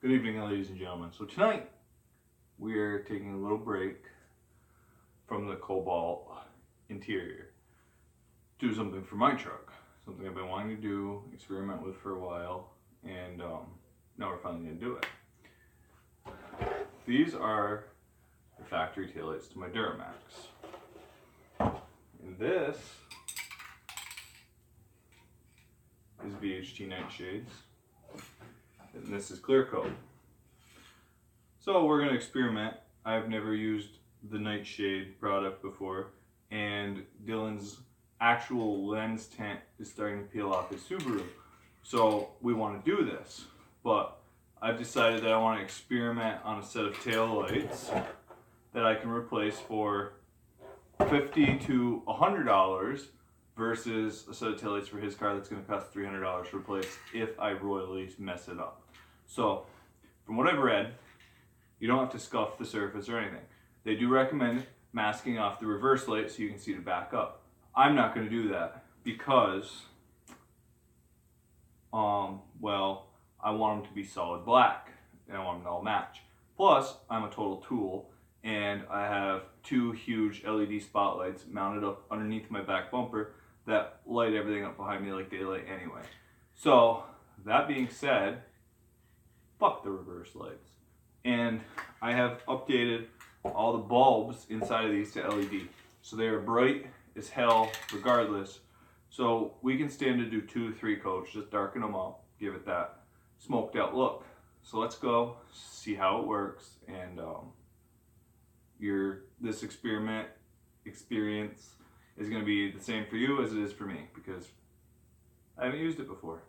Good evening, ladies and gentlemen. So tonight, we're taking a little break from the Cobalt interior. Do something for my truck. Something I've been wanting to do, experiment with for a while, and now we're finally going to do it. These are the factory taillights to my Duramax. And this is VHT nightshades. And this is clear coat. So we're going to experiment. I've never used the nightshade product before, and Dylan's actual lens tint is starting to peel off his Subaru. So we want to do this, but I've decided that I want to experiment on a set of tail lights that I can replace for $50 to $100 versus a set of taillights for his car that's going to cost $300 to replace if I royally mess it up. So, from what I've read, you don't have to scuff the surface or anything. They do recommend masking off the reverse light so you can see to back up. I'm not going to do that because, well, I want them to be solid black and I want them to all match. Plus, I'm a total tool and I have two huge LED spotlights mounted up underneath my back bumper that light everything up behind me like daylight anyway. So, that being said, fuck the reverse lights. And I have updated all the bulbs inside of these to LED. So they are bright as hell regardless. So we can stand to do 2 to 3 coats, just darken them up, give it that smoked out look. So let's go see how it works, and this experience is going to be the same for you as it is for me because I haven't used it before.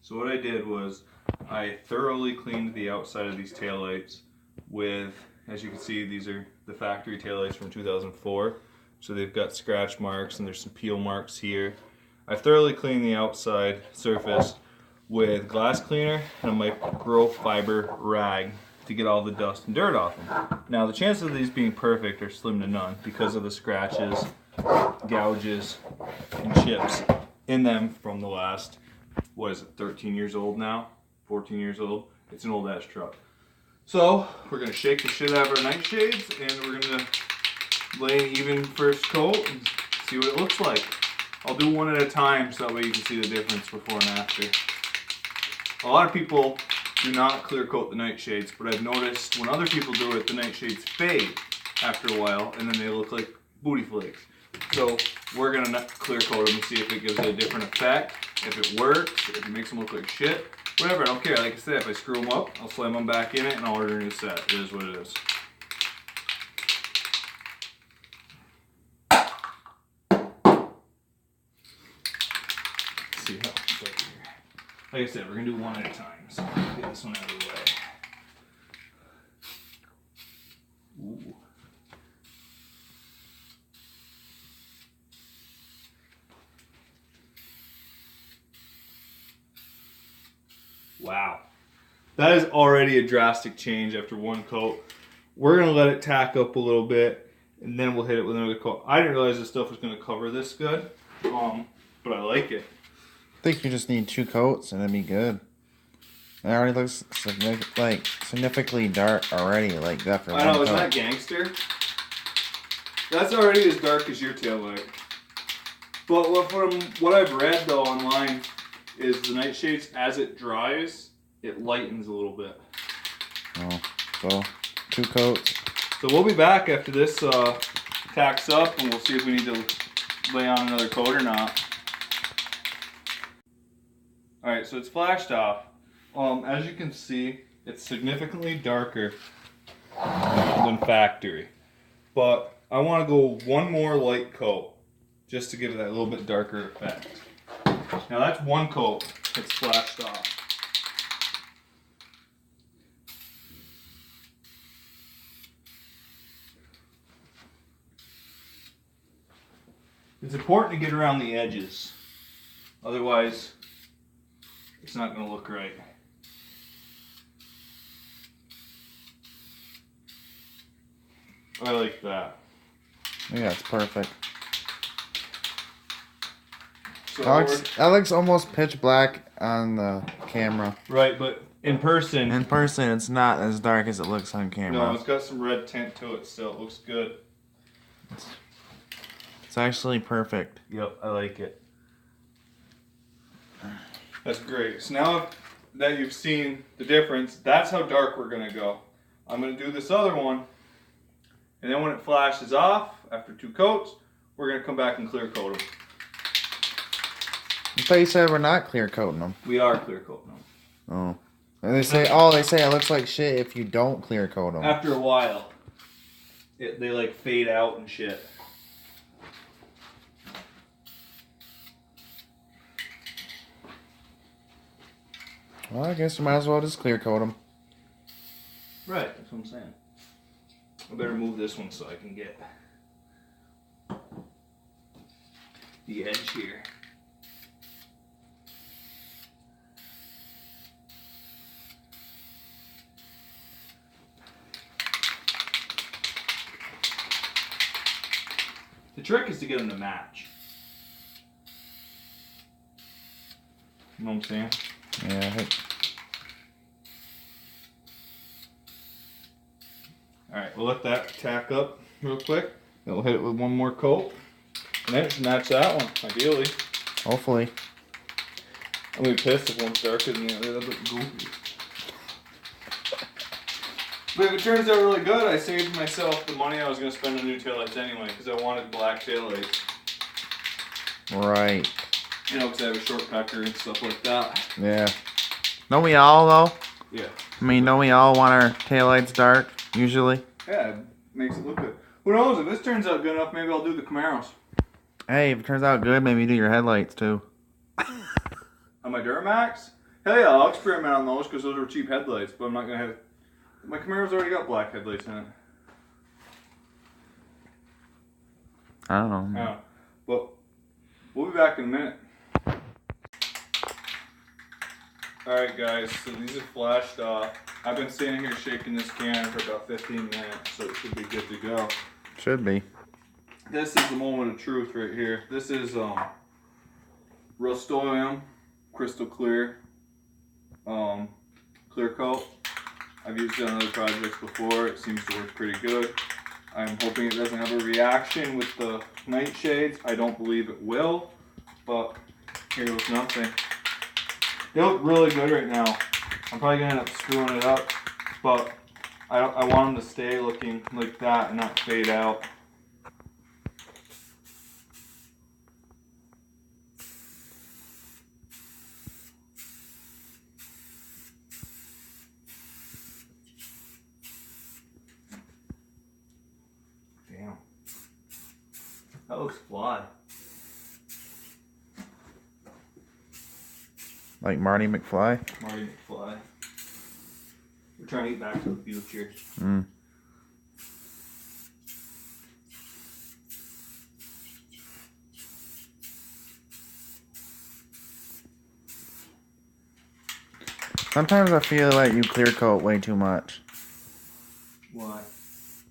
So what I did was I thoroughly cleaned the outside of these taillights with, as you can see, these are the factory taillights from 2004. So they've got scratch marks and there's some peel marks here. I thoroughly cleaned the outside surface with glass cleaner and a microfiber rag to get all the dust and dirt off them. Now the chances of these being perfect are slim to none because of the scratches, gouges, and chips in them from the last, what is it, 13 years old now? 14 years old? It's an old ass truck. So we're gonna shake the shit out of our nightshades and we're gonna lay an even first coat and see what it looks like. I'll do one at a time so that way you can see the difference before and after. A lot of people do not clear coat the nightshades, but I've noticed when other people do it, the nightshades fade after a while and then they look like booty flakes. So we're gonna clear coat them and see if it gives it a different effect, if it works, if it makes them look like shit, whatever, I don't care. Like I said, if I screw them up, I'll slam them back in it and I'll order a new set. It is what it is. Let's see how it's up here. Like I said, we're gonna do one at a time, so get this one out of the way. Ooh. Wow, that is already a drastic change after one coat. We're gonna let it tack up a little bit and then we'll hit it with another coat. I didn't realize this stuff was gonna cover this good, but I like it. I think you just need 2 coats and it'd be good. It already looks significantly dark already, like that for one I know, coat. isn't that gangster? That's already as dark as your taillight. But from what I've read though online is the nightshades, as it dries, it lightens a little bit. Oh, so 2 coats. So we'll be back after this tacks up and we'll see if we need to lay on another coat or not. Alright, so it's flashed off. As you can see, it's significantly darker than factory. But I want to go one more light coat just to give it that little bit darker effect. Now that's one coat that's splashed off. It's important to get around the edges, otherwise it's not going to look right. I like that. Yeah, it's perfect. That looks almost pitch black on the camera. Right, but in person... In person, it's not as dark as it looks on camera. No, it's got some red tint to it still. It looks good. It's actually perfect. Yep, I like it. That's great. So now that you've seen the difference, that's how dark we're going to go. I'm going to do this other one, and then when it flashes off, after 2 coats, we're going to come back and clear coat them. I thought you said we're not clear coating them. We are clear coating them. Oh. And they say it looks like shit if you don't clear coat them. After a while, they like fade out and shit. Well, I guess we might as well just clear coat them. Right, that's what I'm saying. I better move this one so I can get the edge here. The trick is to get them to match. You know what I'm saying? Yeah. Alright, we'll let that tack up real quick. Then we'll hit it with one more coat. And then it should match that one, ideally. Hopefully. I'm gonna be pissed if one's darker than the other. That'd look goofy. But if it turns out really good, I saved myself the money I was gonna spend on new taillights anyway, because I wanted black taillights. Right. You know, because I have a short pecker and stuff like that. Yeah. Don't we all, though? Yeah. I mean, don't we all want our taillights dark, usually? Yeah, it makes it look good. Who knows, if this turns out good enough, maybe I'll do the Camaros. Hey, if it turns out good, maybe do your headlights, too. On my Duramax? Hell yeah, I'll experiment on those, because those are cheap headlights, but I'm not going to have... My Camaro's already got black headlights in it. I don't know. Yeah. But we'll be back in a minute. Alright guys, so these are flashed off. I've been standing here shaking this can for about 15 minutes, so it should be good to go. Should be. This is the moment of truth right here. This is Rust-Oleum crystal clear clear coat. I've used it on other projects before. It seems to work pretty good. I'm hoping it doesn't have a reaction with the nightshades. I don't believe it will, but here goes nothing. They look really good right now. I'm probably gonna end up screwing it up, but I want them to stay looking like that and not fade out. Damn. That looks fly. Like Marty McFly? Marty McFly. We're trying to get back to the future. Mm. Sometimes I feel like you clear coat way too much. Why?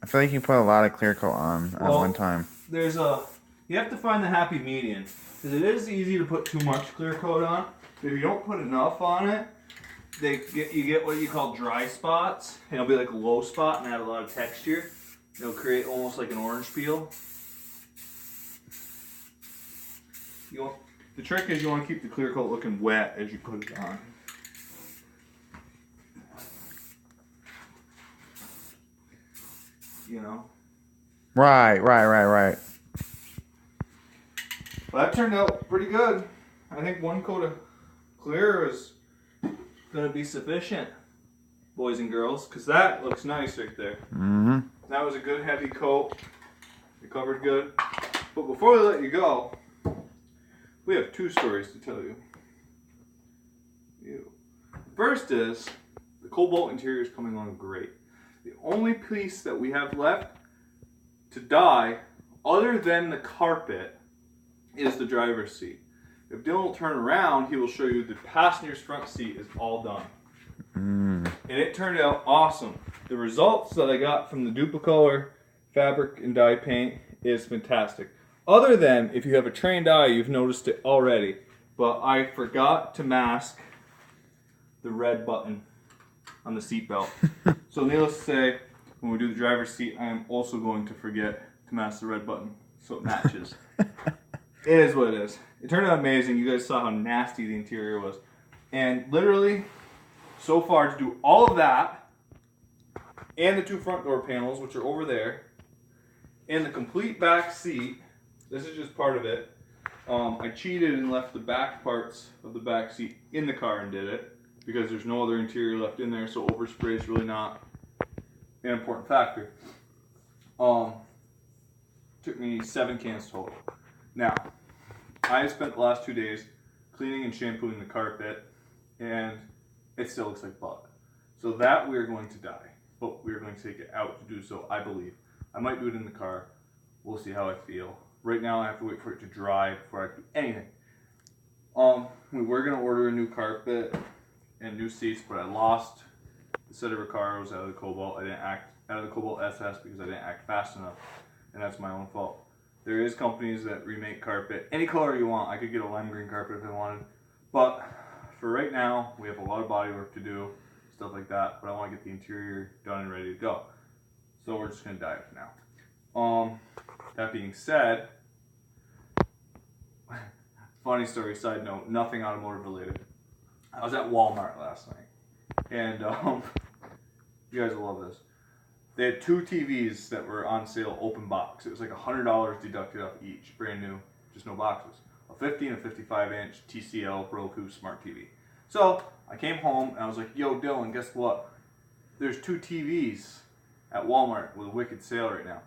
I feel like you put a lot of clear coat on at one time. You have to find the happy median. Because it is easy to put too much clear coat on. But if you don't put enough on it, you get what you call dry spots. It'll be like a low spot and add a lot of texture. It'll create almost like an orange peel. The trick is you want to keep the clear coat looking wet as you put it on. You know? Right. Well, that turned out pretty good. I think one coat of clear is going to be sufficient, boys and girls, because that looks nice right there. Mm-hmm. That was a good heavy coat. It covered good. But before we let you go, we have 2 stories to tell you. First is, the Cobalt interior is coming along great. The only piece that we have left to dye, other than the carpet, is the driver's seat. If Dylan will turn around, he will show you the passenger's front seat is all done. And it turned out awesome. The results that I got from the Duplicolor fabric and dye paint is fantastic. Other than if you have a trained eye, you've noticed it already. But I forgot to mask the red button on the seatbelt. So needless to say, when we do the driver's seat, I am also going to forget to mask the red button so it matches. It is what it is. It turned out amazing. You guys saw how nasty the interior was. And literally, so far, to do all of that, and the 2 front door panels, which are over there, and the complete back seat, this is just part of it. I cheated and left the back parts of the back seat in the car and did it, because there's no other interior left in there, so overspray is really not an important factor. Took me 7 cans total. Now, I spent the last 2 days cleaning and shampooing the carpet, and it still looks like bug. So that we are going to die, but we are going to take it out to do so, I believe. I might do it in the car. We'll see how I feel. Right now I have to wait for it to dry before I do anything. We were going to order a new carpet and new seats, but I lost the set of Recaros out of the Cobalt. I didn't act out of the Cobalt SS because I didn't act fast enough, and that's my own fault. There is companies that remake carpet any color you want. I could get a lime green carpet if I wanted, but for right now we have a lot of body work to do, stuff like that. But I want to get the interior done and ready to go, so we're just gonna dive now. That being said, funny story, side note, nothing automotive related. I was at Walmart last night, and you guys will love this. They had 2 TVs that were on sale, open box. It was like $100 deducted off each, brand new, just no boxes. A 50 and a 55-inch TCL Roku Smart TV. So I came home and I was like, yo, Dylan, guess what? There's 2 TVs at Walmart with a wicked sale right now.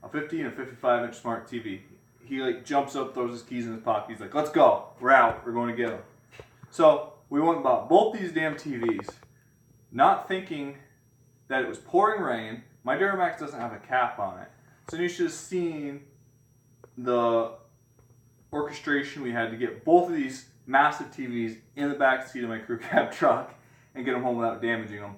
A 50 and a 55-inch Smart TV. He like jumps up, throws his keys in his pocket. He's like, let's go. We're out. We're going to get them. So we went and bought both these damn TVs, not thinking that it was pouring rain. My Duramax doesn't have a cap on it. So you should have seen the orchestration we had to get both of these massive TVs in the back seat of my crew cab truck and get them home without damaging them.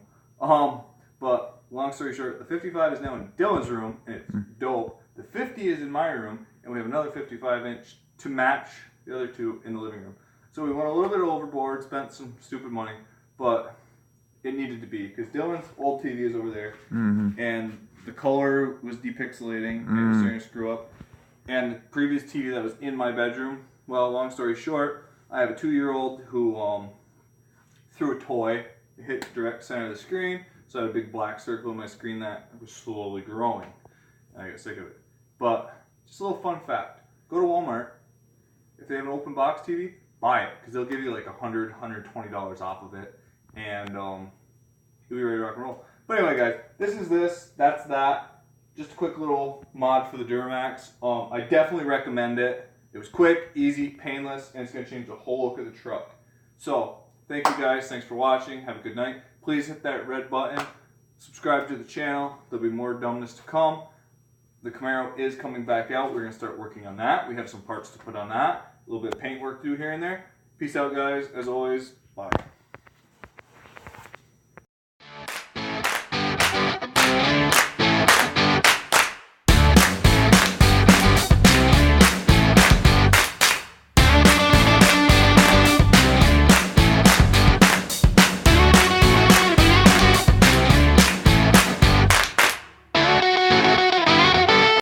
But long story short, the 55 is now in Dylan's room, and it's dope. The 50 is in my room, and we have another 55-inch to match the other 2 in the living room. So we went a little bit overboard, spent some stupid money, but it needed to be, because Dylan's old TV is over there, and the color was depixelating, and it was starting to screw up. And the previous TV that was in my bedroom, well, long story short, I have a 2-year-old who threw a toy, it hit the direct center of the screen, so I had a big black circle in my screen that was slowly growing, and I got sick of it. But, just a little fun fact, go to Walmart, if they have an open box TV, buy it, because they'll give you like $100, $120 off of it. And you'll be ready to rock and roll. But anyway, guys, this is this, that's that. Just a quick little mod for the Duramax. I definitely recommend it. It was quick, easy, painless, and it's going to change the whole look of the truck. So, thank you guys. Thanks for watching. Have a good night. Please hit that red button. Subscribe to the channel. There'll be more dumbness to come. The Camaro is coming back out. We're going to start working on that. We have some parts to put on that. A little bit of paint work to do here and there. Peace out, guys. As always, bye.